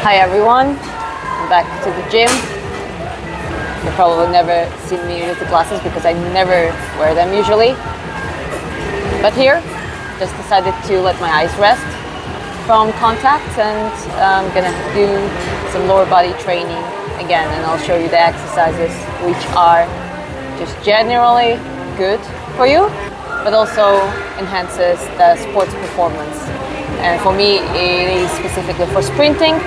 Hi everyone, I'm back to the gym. You've probably never seen me with the glasses because I never wear them usually. But here, just decided to let my eyes rest from contact, and I'm gonna do some lower body training again, and I'll show you the exercises which are just generally good for you, but also enhances the sports performance. And for me, it is specifically for sprinting,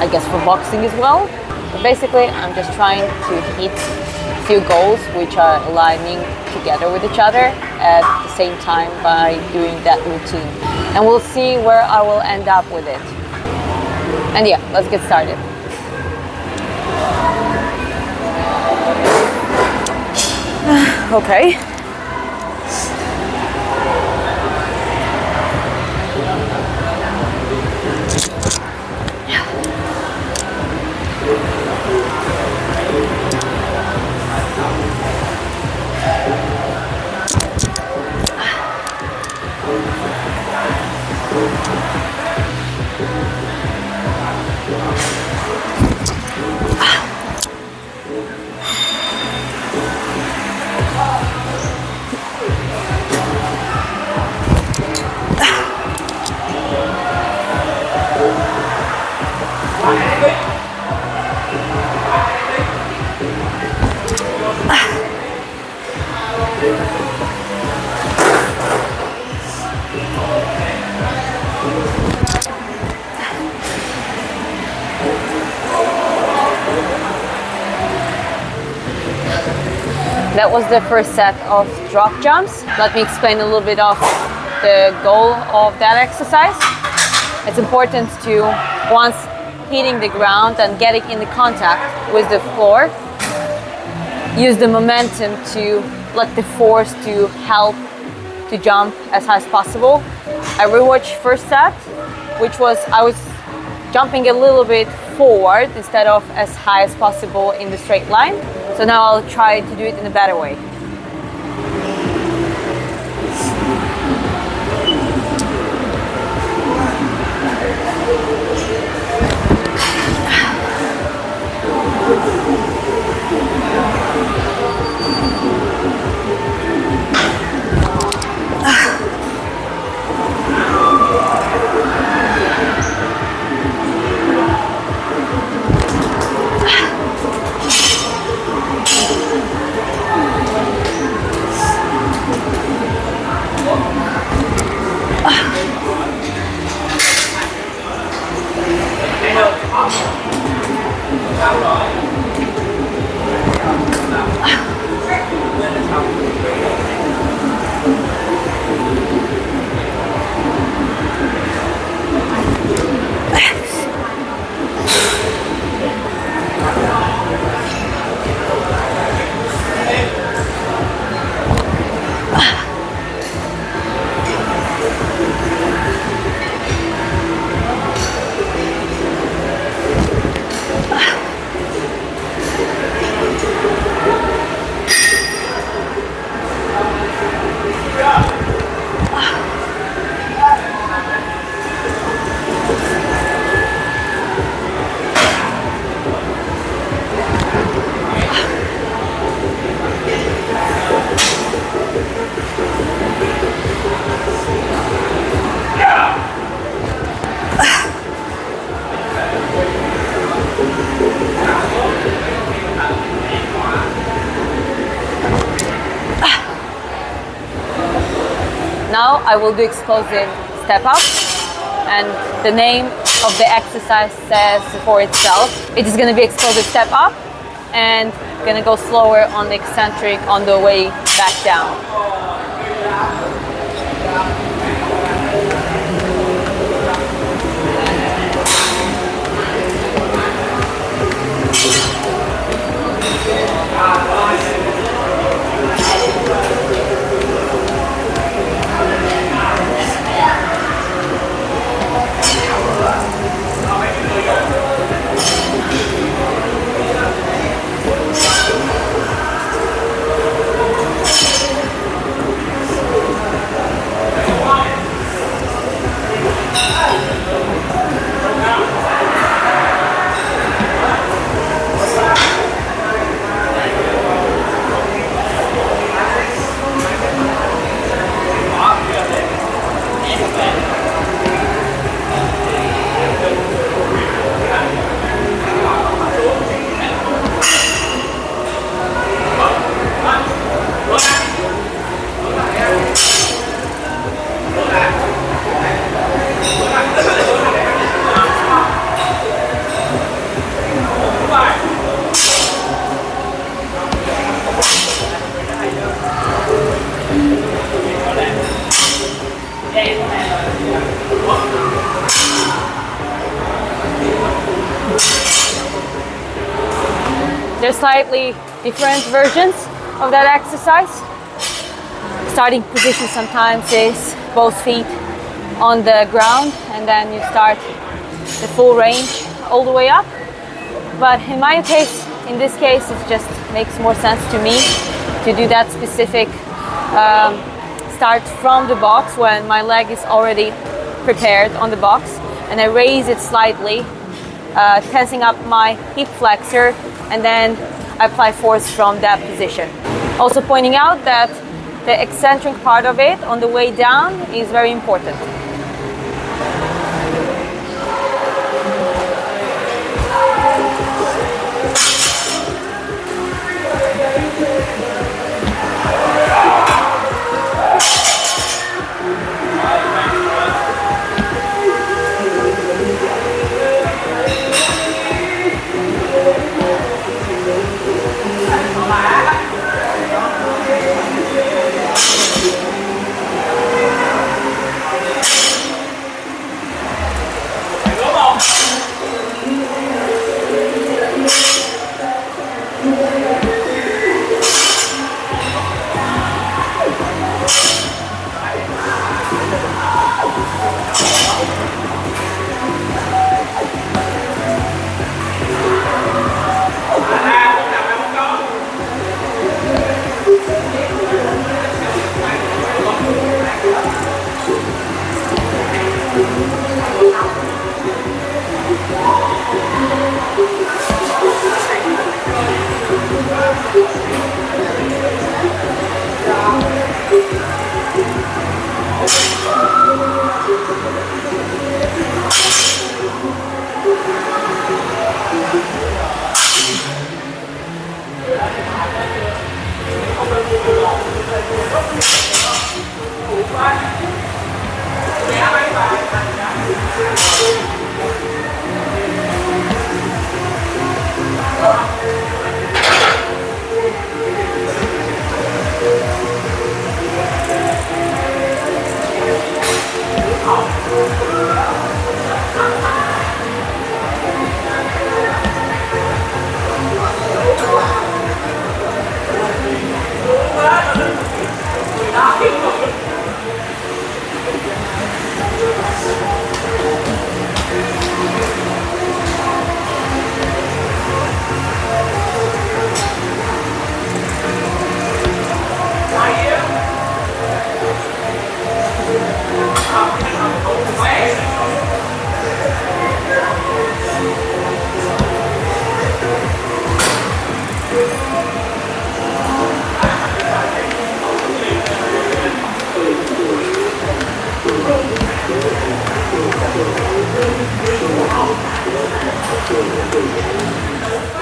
I guess for boxing as well. But basically, I'm just trying to hit a few goals which are aligning together with each other at the same time by doing that routine. And we'll see where I will end up with it. And yeah, let's get started. Okay. That was the first set of drop jumps. Let me explain a little bit of the goal of that exercise. It's important to, once hitting the ground and getting in the contact with the floor, use the momentum to let the force to help to jump as high as possible. I rewatched first set, which was I was jumping a little bit forward instead of as high as possible in the straight line. So now I'll try to do it in a better way. Now I will do explosive step up, and the name of the exercise says for itself. It is going to be explosive step up and going to go slower on the eccentric on the way back down. There's slightly different versions of that exercise. Starting position sometimes is both feet on the ground, and then you start the full range all the way up. But in my case, in this case, it just makes more sense to me to do that specific start from the box when my leg is already prepared on the box, and I raise it slightly, tensing up my hip flexor, and then I apply force from that position. Also pointing out that the eccentric part of it on the way down is very important.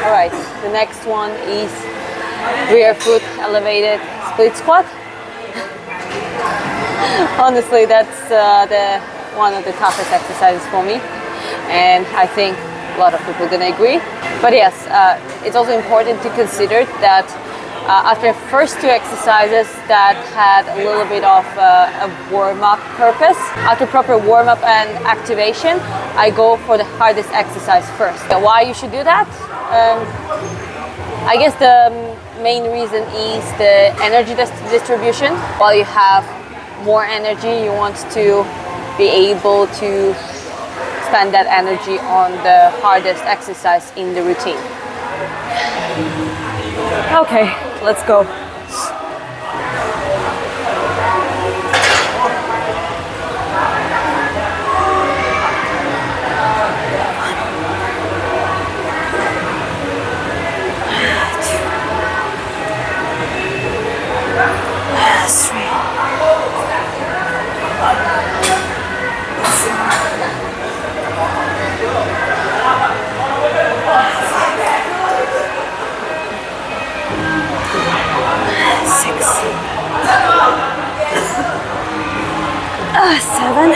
All right, the next one is rear foot elevated split squat. Honestly, that's one of the toughest exercises for me, and I think a lot of people are gonna agree. But yes, it's also important to consider that after the first two exercises that had a little bit of a warm-up purpose, after proper warm-up and activation, I go for the hardest exercise first. Why you should do that? I guess the main reason is the energy distribution. While you have more energy, you want to be able to spend that energy on the hardest exercise in the routine. Okay, let's go. Seven,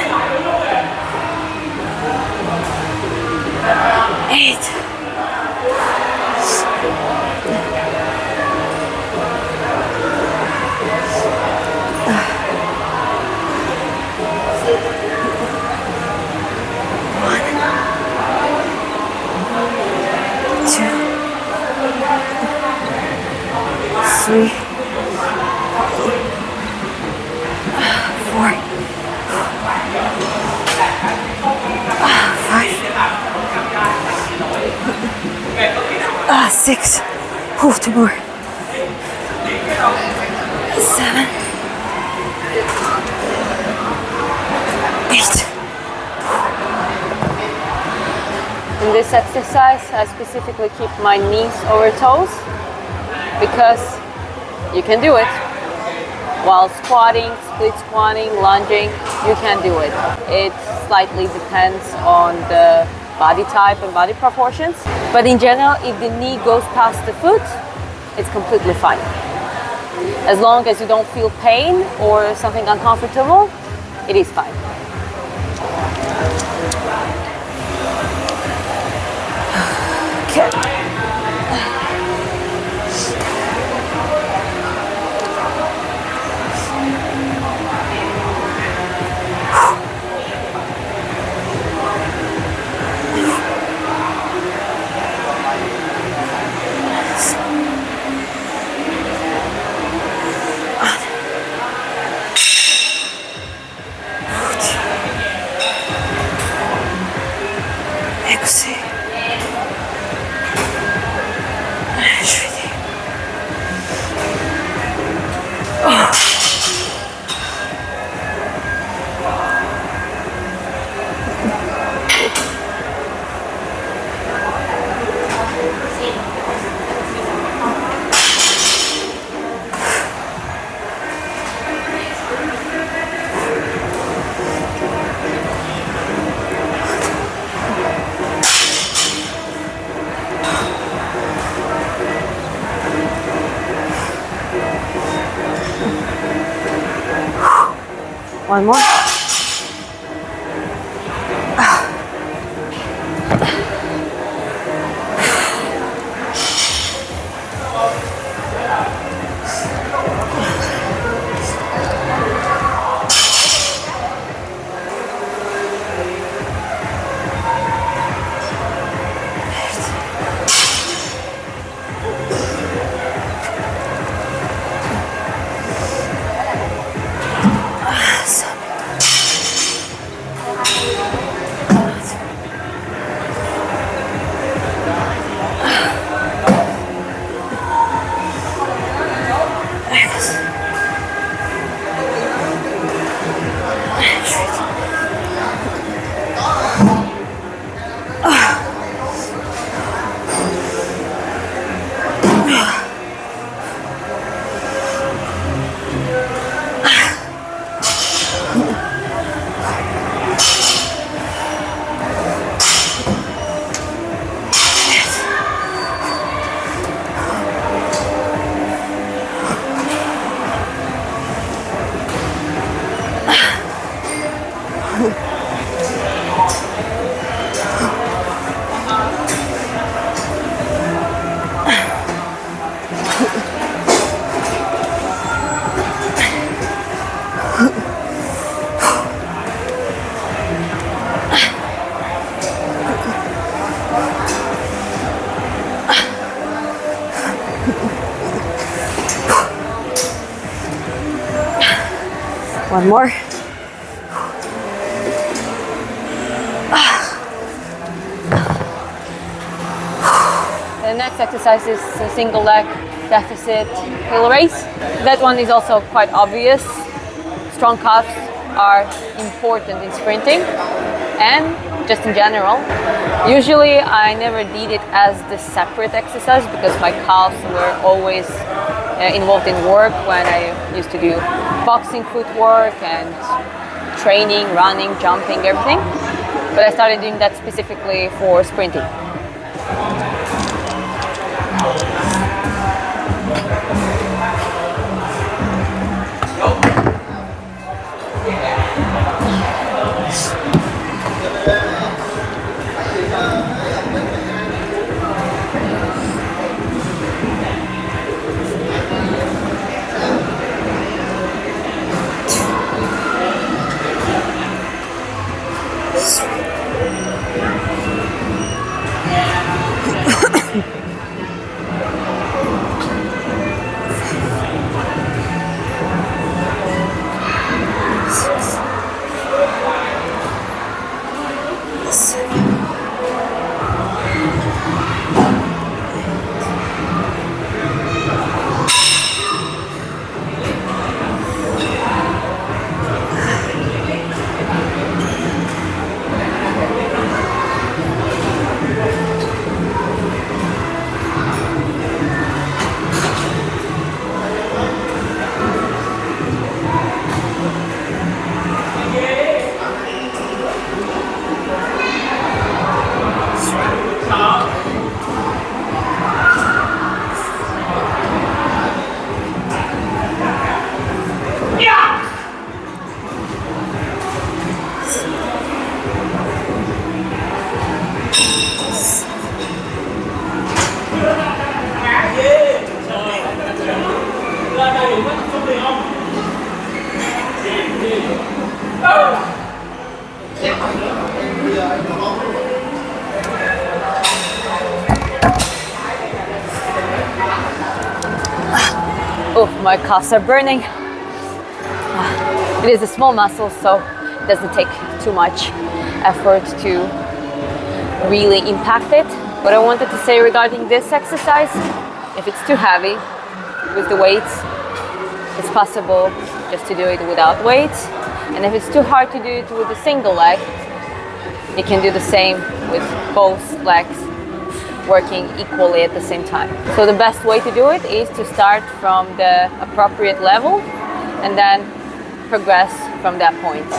8, 1, 2, 3, 4, 5, 6. Oh, 2 more. 7, 8. In this exercise, I specifically keep my knees over toes because you can do it. While squatting, split squatting, lunging, you can do it. It slightly depends on the body type and body proportions. But in general, if the knee goes past the foot, it's completely fine. As long as you don't feel pain or something uncomfortable, it is fine. Okay. One more. One more. The next exercise is a single leg deficit hill raise. That one is also quite obvious. Strong calves are important in sprinting and just in general. Usually I never did it as the separate exercise because my calves were always involved in work when I used to do boxing footwork and training, running, jumping, everything. But I started doing that specifically for sprinting. Oh, my calves are burning. It is a small muscle, so it doesn't take too much effort to really impact it. What I wanted to say regarding this exercise, if it's too heavy with the weights, it's possible just to do it without weights. And if it's too hard to do it with a single leg, you can do the same with both legs working equally at the same time. So the best way to do it is to start from the appropriate level and then progress from that point.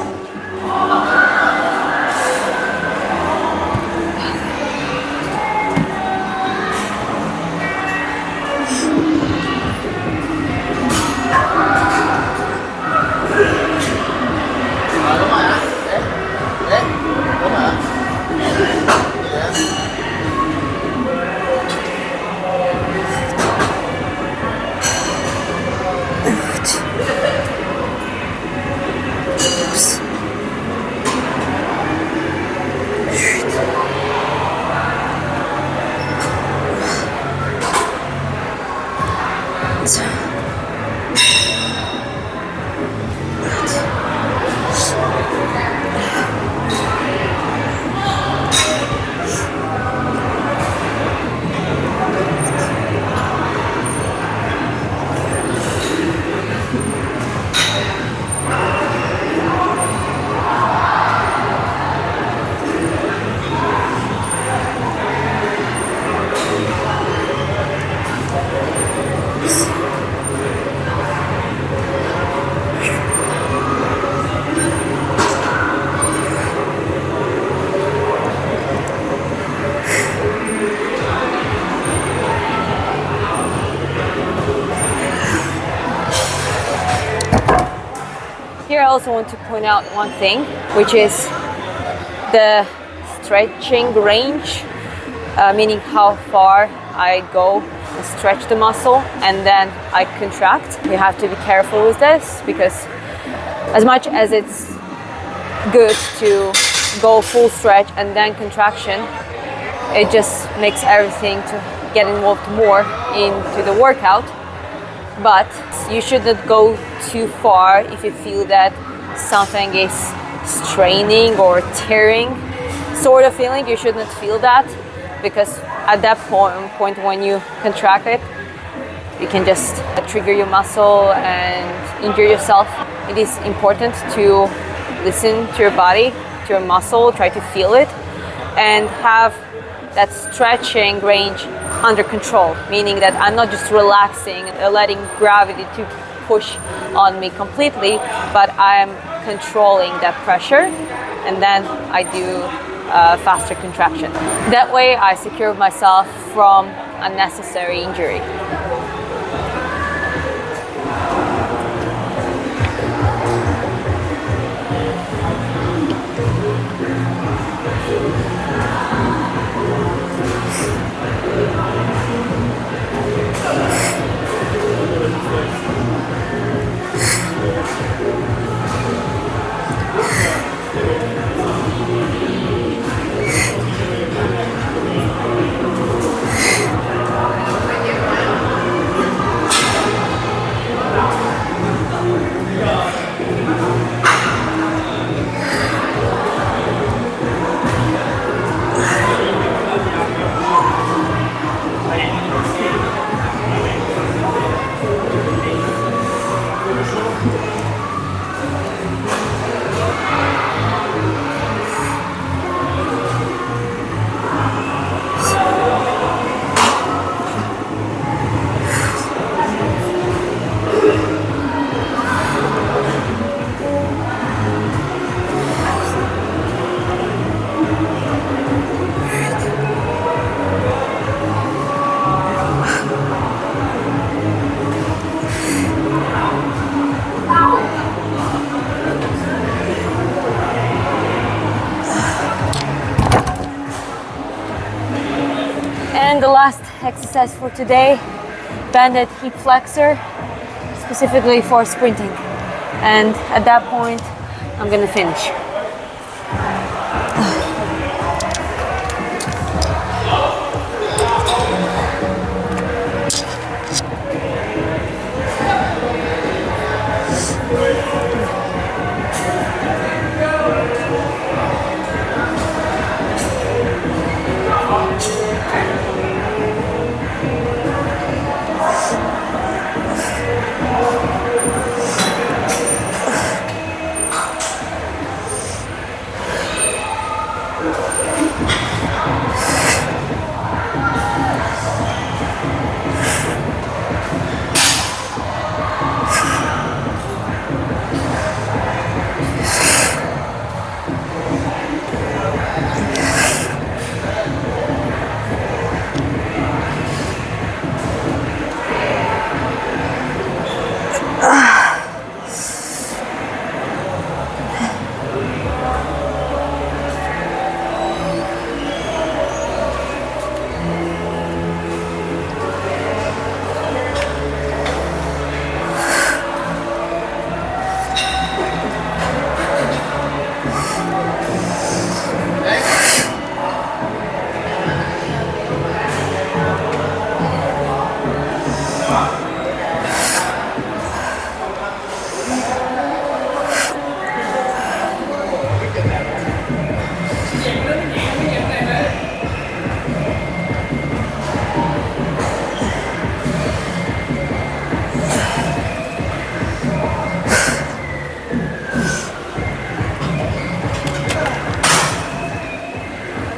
Here I also want to point out one thing, which is the stretching range, meaning how far I go and stretch the muscle and then I contract. You have to be careful with this because as much as it's good to go full stretch and then contraction, it just makes everything to get involved more into the workout. But you shouldn't go too far if you feel that something is straining or tearing sort of feeling. You shouldn't feel that, because at that point when you contract it, you can just trigger your muscle and injure yourself. It is important to listen to your body, to your muscle, try to feel it, and have that stretching range under control, meaning that I'm not just relaxing, letting gravity to push on me completely, but I'm controlling that pressure, and then I do faster contraction. That way I secure myself from unnecessary injury. And the last exercise for today, banded hip flexor, specifically for sprinting. And at that point, I'm gonna finish.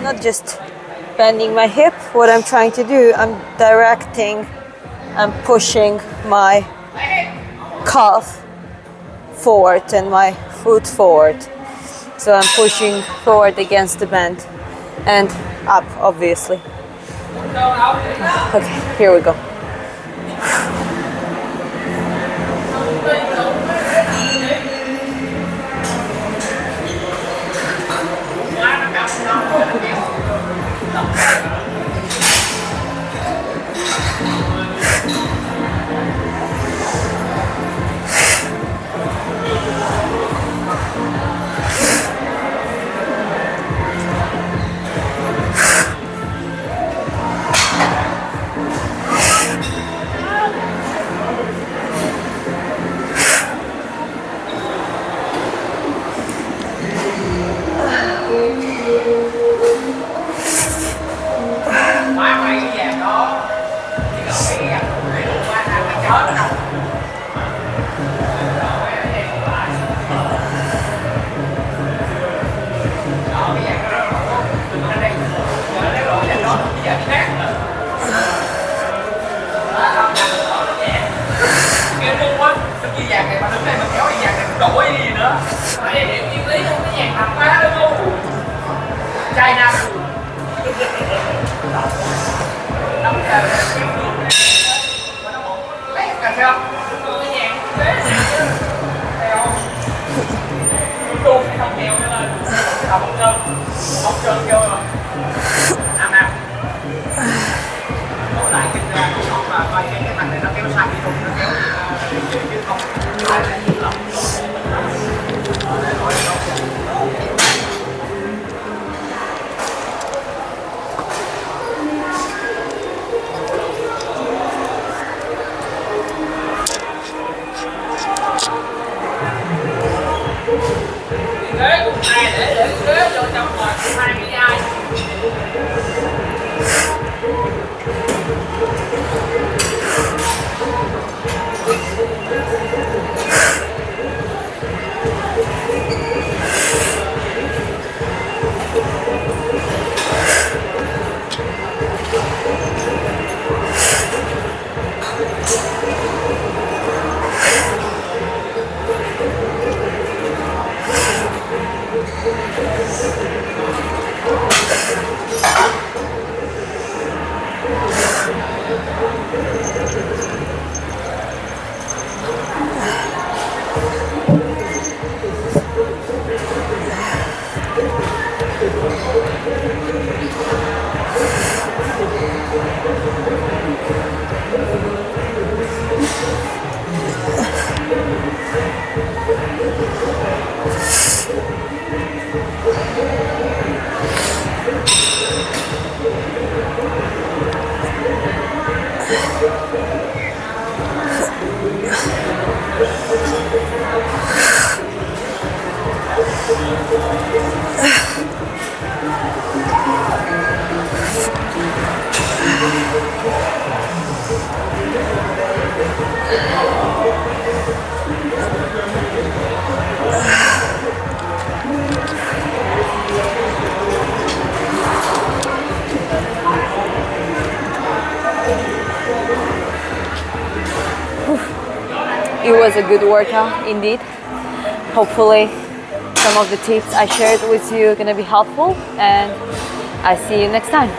Not just bending my hip, what I'm trying to do, I'm directing and pushing my calf forward and my foot forward. So I'm pushing forward against the bend and up, obviously. Okay, here we go. It was a good workout indeed. Hopefully some of the tips I shared with you are going to be helpful, and I see you next time.